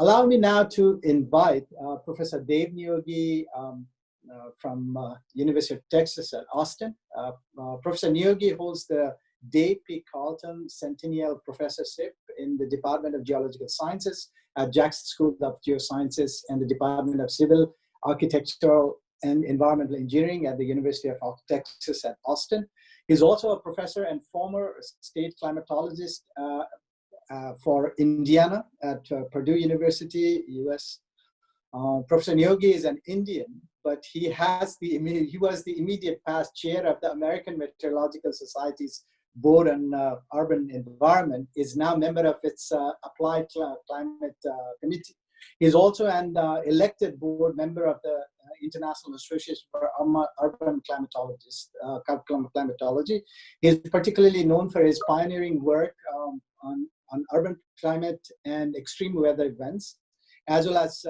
Allow me now to invite Professor Dave Niyogi from University of Texas at Austin. Professor Niyogi holds the Dave P. Carlton Centennial Professorship in the Department of Geological Sciences at Jackson School of Geosciences and the Department of Civil, Architectural, and Environmental Engineering at the University of Texas at Austin. He's also a professor and former state climatologist for Indiana at Purdue University, US. Professor Niyogi is an Indian, but he was the immediate past chair of the American Meteorological Society's Board on Urban Environment, is now member of its Applied Climate Committee. He's also an elected board member of the International Association for Urban Climatology. He's particularly known for his pioneering work on urban climate and extreme weather events, as well as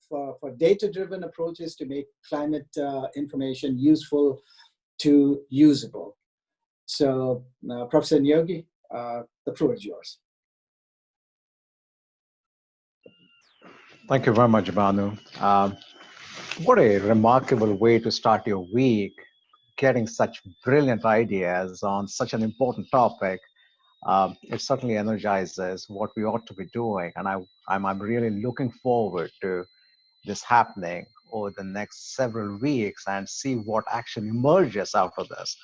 for data-driven approaches to make climate information useful to usable. So, Professor Niyogi, the floor is yours. Thank you very much, Banu. What a remarkable way to start your week, getting such brilliant ideas on such an important topic. It certainly energizes what we ought to be doing. And I'm really looking forward to this happening over the next several weeks and see what action emerges out of this.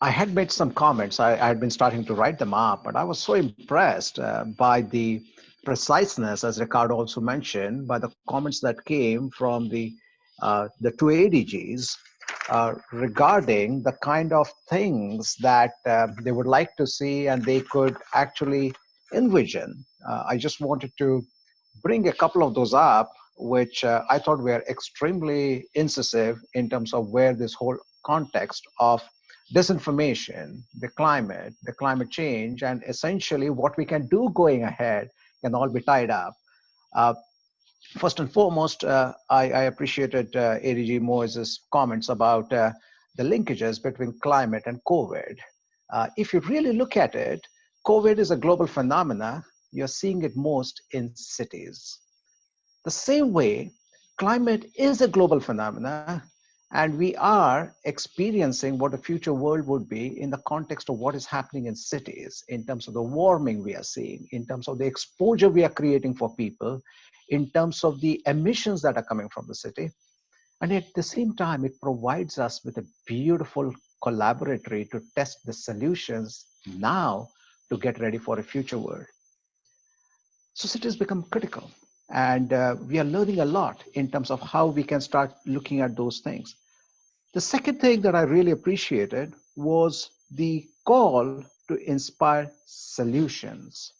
I had made some comments. I had been starting to write them up, but I was so impressed by the preciseness, as Ricardo also mentioned, by the comments that came from the two ADGs regarding the kind of things that they would like to see and they could actually envision. I just wanted to bring a couple of those up, which I thought were extremely incisive in terms of where this whole context of disinformation, the climate change, and essentially what we can do going ahead can all be tied up. First and foremost, I appreciated ADG Moises' comments about the linkages between climate and COVID. If you really look at it, COVID is a global phenomena. You're seeing it most in cities. The same way, climate is a global phenomena, and we are experiencing what a future world would be in the context of what is happening in cities, in terms of the warming we are seeing, in terms of the exposure we are creating for people, in terms of the emissions that are coming from the city. And at the same time, it provides us with a beautiful collaboratory to test the solutions now to get ready for a future world. So cities become critical. And we are learning a lot in terms of how we can start looking at those things. The second thing that I really appreciated was the call to inspire solutions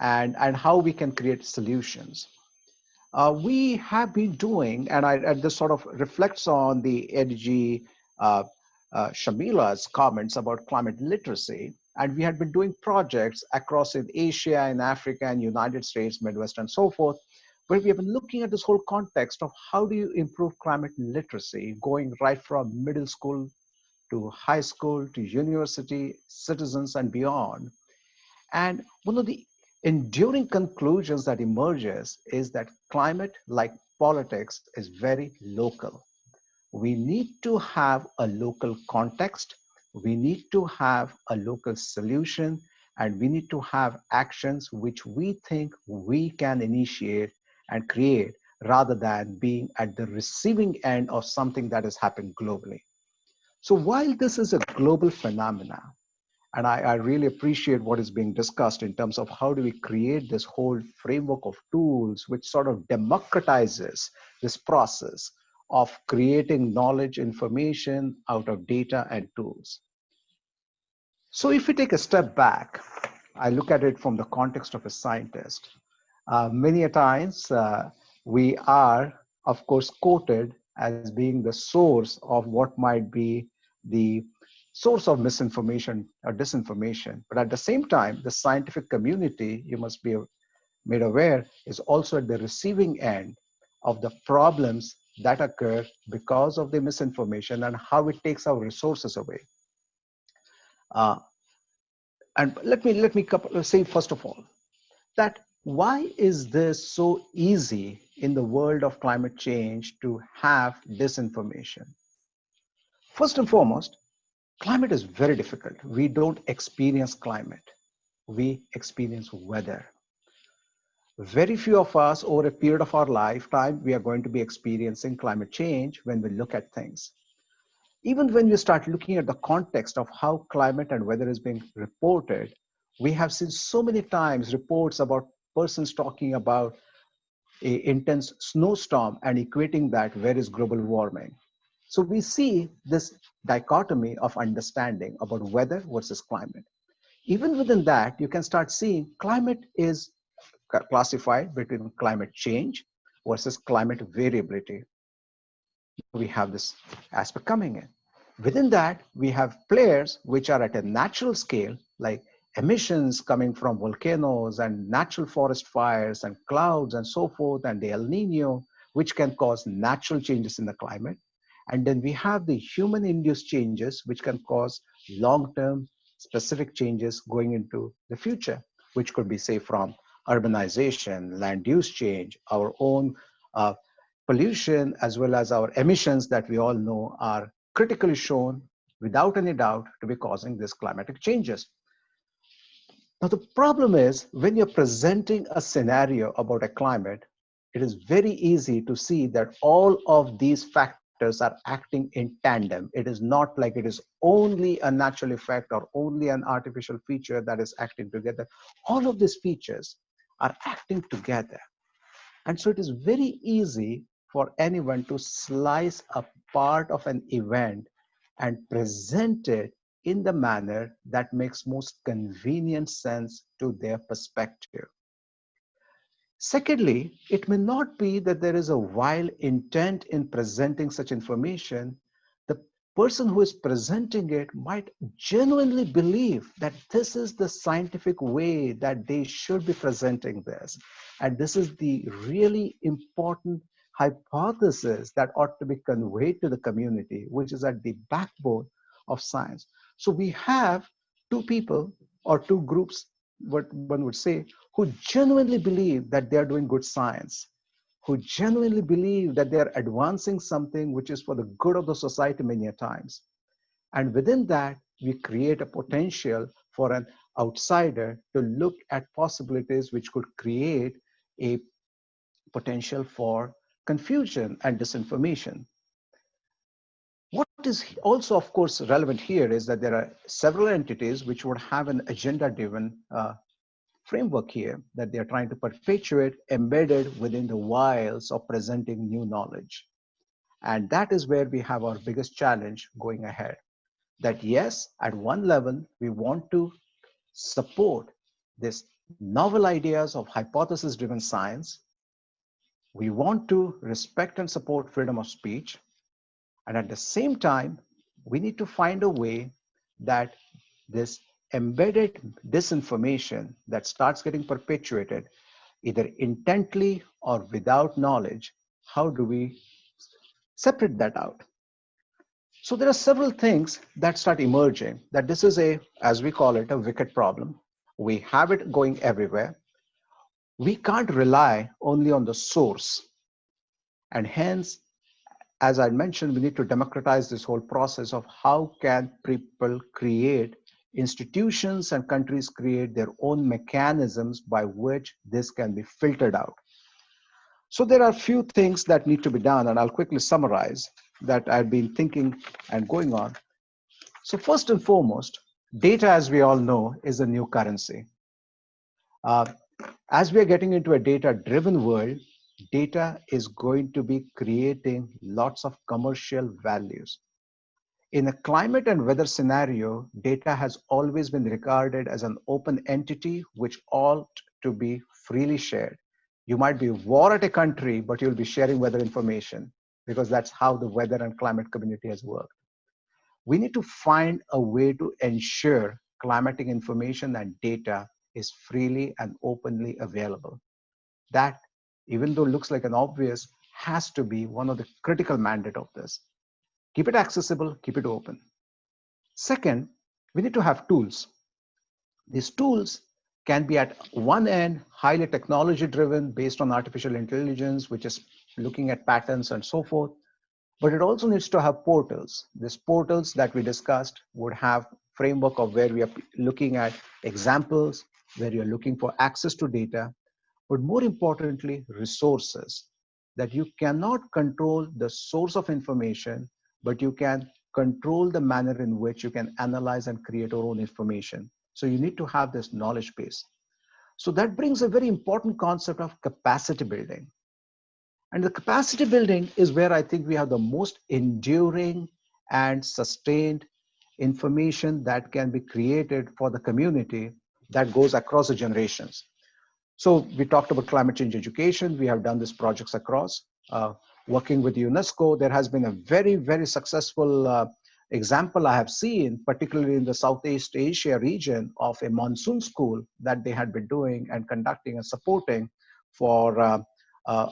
and how we can create solutions. We have been doing, and this sort of reflects on the ADG Shamila's comments about climate literacy. And we had been doing projects across in Asia and Africa and United States, Midwest, and so forth, where we have been looking at this whole context of how do you improve climate literacy, going right from middle school to high school to university, citizens, and beyond. And one of the enduring conclusions that emerges is that climate, like politics, is very local. We need to have a local context. We need to have a local solution, and we need to have actions which we think we can initiate and create rather than being at the receiving end of something that has happened globally. So while this is a global phenomena, and I really appreciate what is being discussed in terms of how do we create this whole framework of tools which sort of democratizes this process of creating knowledge, information out of data and tools. So if we take a step back, I look at it from the context of a scientist. Many a times we are, of course, quoted as being the source of what might be the source of misinformation or disinformation. But at the same time, the scientific community, you must be made aware, is also at the receiving end of the problems that occur because of the misinformation and how it takes our resources away. And let me say first of all that why is this so easy in the world of climate change to have disinformation? First and foremost, climate is very difficult. We don't experience climate, we experience weather. Very few of us over a period of our lifetime, we are going to be experiencing climate change when we look at things. Even when we start looking at the context of how climate and weather is being reported, we have seen so many times reports about persons talking about a intense snowstorm and equating that where is global warming. So we see this dichotomy of understanding about weather versus climate. Even within that, you can start seeing climate is classified between climate change versus climate variability. We have this aspect coming in. Within that, we have players which are at a natural scale, like emissions coming from volcanoes and natural forest fires and clouds and so forth, and the El Nino, which can cause natural changes in the climate. And then we have the human induced changes, which can cause long term specific changes going into the future, which could be, say, from urbanization, land use change, our own uh, pollution, as well as our emissions that we all know are critically shown without any doubt to be causing these climatic changes. Now, the problem is when you're presenting a scenario about a climate, it is very easy to see that all of these factors are acting in tandem. It is not like it is only a natural effect or only an artificial feature that is acting together. All of these features are acting together. And so it is very easy for anyone to slice a part of an event and present it in the manner that makes most convenient sense to their perspective. Secondly, it may not be that there is a vile intent in presenting such information. The person who is presenting it might genuinely believe that this is the scientific way that they should be presenting this. And this is the really important hypothesis that ought to be conveyed to the community, which is at the backbone of science. So we have two people or two groups, what one would say, who genuinely believe that they are doing good science, who genuinely believe that they are advancing something which is for the good of the society many a times. And within that, we create a potential for an outsider to look at possibilities which could create a potential for confusion and disinformation. What is also, of course, relevant here is that there are several entities which would have an agenda driven framework here that they're trying to perpetuate embedded within the wiles of presenting new knowledge. And that is where we have our biggest challenge going ahead. That yes, at one level, we want to support this novel ideas of hypothesis driven science. We want to respect and support freedom of speech. And at the same time, we need to find a way that this embedded disinformation that starts getting perpetuated either intently or without knowledge, how do we separate that out? So there are several things that start emerging that this is a, as we call it, a wicked problem. We have it going everywhere. We can't rely only on the source. And hence, as I mentioned, we need to democratize this whole process of how can people create institutions and countries create their own mechanisms by which this can be filtered out. So there are a few things that need to be done, and I'll quickly summarize that I've been thinking and going on. So first and foremost, data, as we all know, is a new currency. Uh, as we are getting into a data-driven world, data is going to be creating lots of commercial values. In a climate and weather scenario, data has always been regarded as an open entity which ought to be freely shared. You might be war at a country, but you'll be sharing weather information because that's how the weather and climate community has worked. We need to find a way to ensure climatic information and data is freely and openly available. That, even though it looks like an obvious, has to be one of the critical mandate of this. Keep it accessible, keep it open. Second, we need to have tools. These tools can be at one end highly technology driven based on artificial intelligence, which is looking at patterns and so forth. But it also needs to have portals. These portals that we discussed would have framework of where we are looking at examples, where you're looking for access to data, but more importantly, resources, that you cannot control the source of information, but you can control the manner in which you can analyze and create your own information. So you need to have this knowledge base. So that brings a very important concept of capacity building. And the capacity building is where I think we have the most enduring and sustained information that can be created for the community that goes across the generations. So we talked about climate change education. We have done these projects across. Working with UNESCO, there has been a very, very successful example I have seen, particularly in the Southeast Asia region, of a monsoon school that they had been doing and conducting and supporting for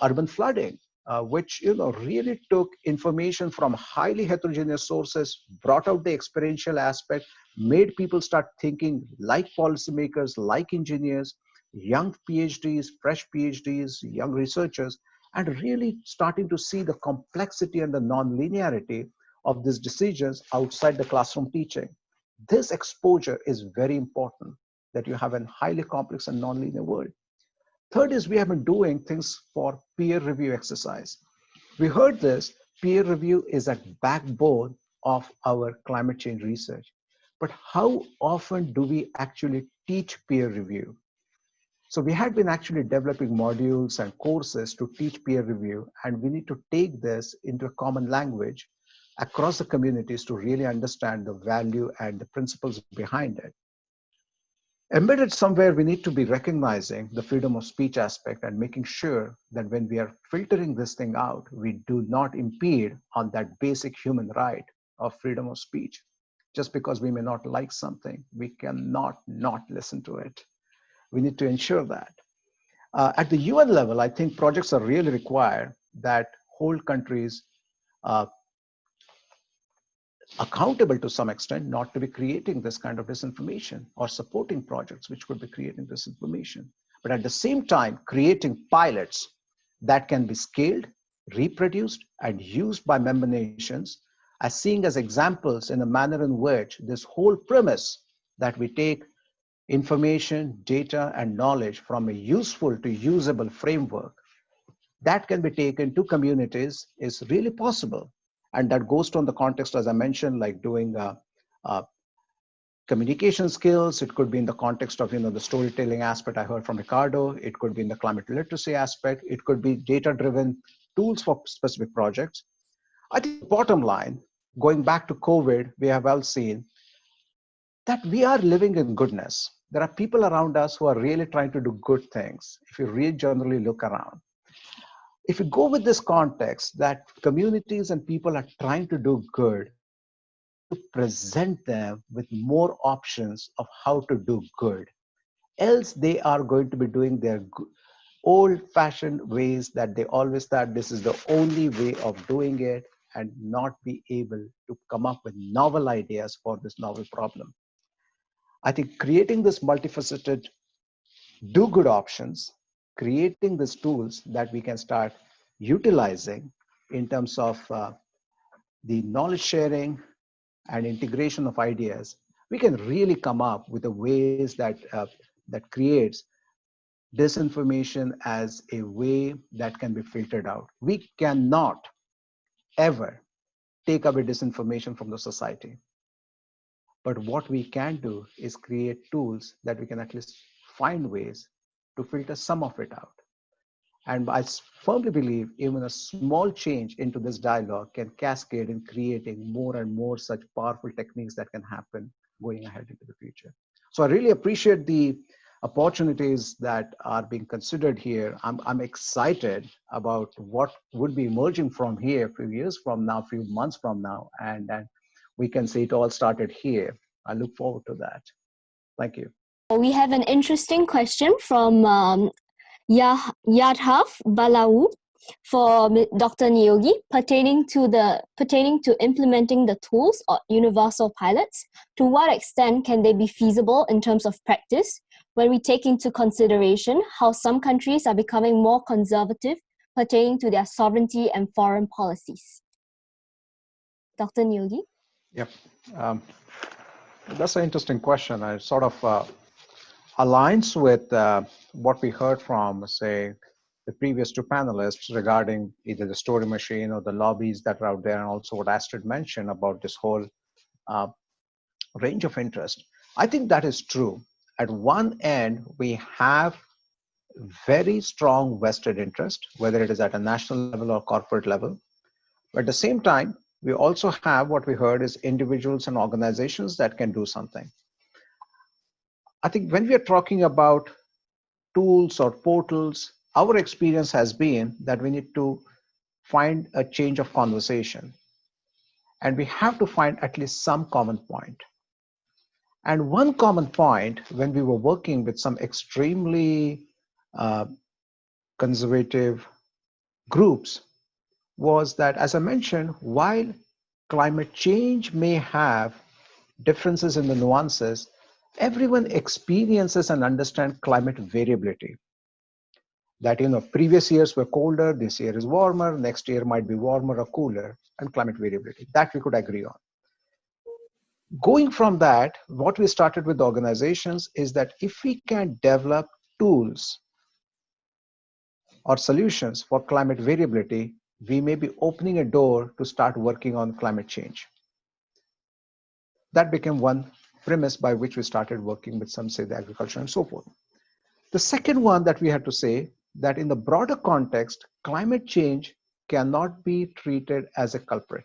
urban flooding, which really took information from highly heterogeneous sources, brought out the experiential aspect, made people start thinking like policymakers, like engineers, young PhDs, fresh PhDs, young researchers, and really starting to see the complexity and the non-linearity of these decisions outside the classroom teaching. This exposure is very important, that you have a highly complex and non-linear world. Third is we have been doing things for peer review exercise. We heard this, peer review is at backbone of our climate change research. But how often do we actually teach peer review? So we had been actually developing modules and courses to teach peer review, and we need to take this into a common language across the communities to really understand the value and the principles behind it. Embedded somewhere, we need to be recognizing the freedom of speech aspect and making sure that when we are filtering this thing out, we do not impede on that basic human right of freedom of speech. Just because we may not like something, we cannot not listen to it. We need to ensure that. At the UN level, I think projects are really required that hold countries accountable to some extent, not to be creating this kind of disinformation or supporting projects which could be creating disinformation. But at the same time, creating pilots that can be scaled, reproduced, and used by member nations as seeing as examples in a manner in which this whole premise that we take information, data, and knowledge from a useful to usable framework that can be taken to communities is really possible. And that goes to the context, as I mentioned, like doing communication skills. It could be in the context of the storytelling aspect I heard from Ricardo. It could be in the climate literacy aspect. It could be data-driven tools for specific projects. I think the bottom line, going back to COVID, we have all seen that we are living in goodness. There are people around us who are really trying to do good things, if you really generally look around. If you go with this context that communities and people are trying to do good, we need to present them with more options of how to do good. Else they are going to be doing their old-fashioned ways that they always thought this is the only way of doing it, and not be able to come up with novel ideas for this novel problem. I think creating this multifaceted do good options, creating these tools that we can start utilizing in terms of the knowledge sharing and integration of ideas, we can really come up with the ways that creates disinformation as a way that can be filtered out. We cannot ever take away disinformation from the society. But what we can do is create tools that we can at least find ways to filter some of it out. And I firmly believe even a small change into this dialogue can cascade in creating more and more such powerful techniques that can happen going ahead into the future. So I really appreciate the opportunities that are being considered here. I'm excited about what would be emerging from here a few years from now, a few months from now, and we can say it all started here. I look forward to that. Thank you. We have an interesting question from Yadhav Balau. For Dr. Niyogi, pertaining to implementing the tools or universal pilots, to what extent can they be feasible in terms of practice when we take into consideration how some countries are becoming more conservative pertaining to their sovereignty and foreign policies? Dr. Niyogi? Yep. Um, that's an interesting question. It sort of aligns with what we heard from, say, the previous two panelists regarding either the story machine or the lobbies that are out there, and also what Astrid mentioned about this whole uh, range of interest. I think that is true. At one end, we have very strong vested interest, whether it is at a national level or corporate level. But at the same time, we also have what we heard is individuals and organizations that can do something. I think when we are talking about tools or portals, our experience has been that we need to find a change of conversation. And we have to find at least some common point. And one common point when we were working with some extremely uh, conservative groups was that, as I mentioned, while climate change may have differences in the nuances, everyone experiences and understands climate variability. That, previous years were colder, this year is warmer, next year might be warmer or cooler, and climate variability. That we could agree on. Going from that, what we started with organizations is that if we can develop tools or solutions for climate variability, we may be opening a door to start working on climate change. That became one premise by which we started working with some, say, the agriculture and so forth. The second one that we had to say that in the broader context, climate change cannot be treated as a culprit.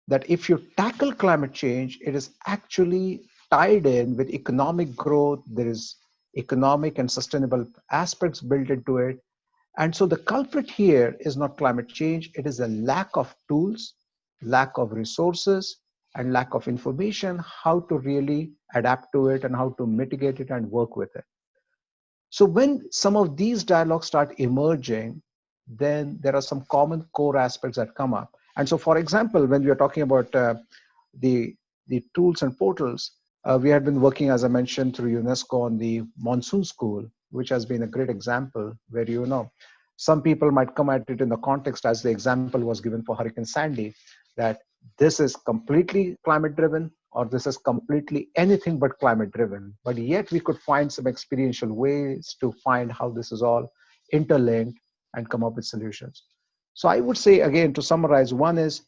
That if you tackle climate change, it is actually tied in with economic growth. There is economic and sustainable aspects built into it. And so the culprit here is not climate change, it is a lack of tools, lack of resources, and lack of information, how to really adapt to it and how to mitigate it and work with it. So when some of these dialogues start emerging, then there are some common core aspects that come up. And so, for example, when we are talking about the, the tools and portals, we have been working, as I mentioned, through UNESCO on the monsoon school, which has been a great example where, some people might come at it in the context as the example was given for Hurricane Sandy, that this is completely climate driven or this is completely anything but climate driven. But yet we could find some experiential ways to find how this is all interlinked and come up with solutions. So I would say, again, to summarize, one is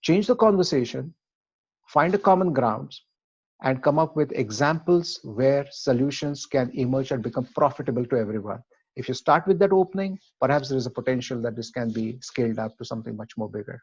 change the conversation, find a common grounds, and come up with examples where solutions can emerge and become profitable to everyone. If you start with that opening, perhaps there is a potential that this can be scaled up to something much more bigger.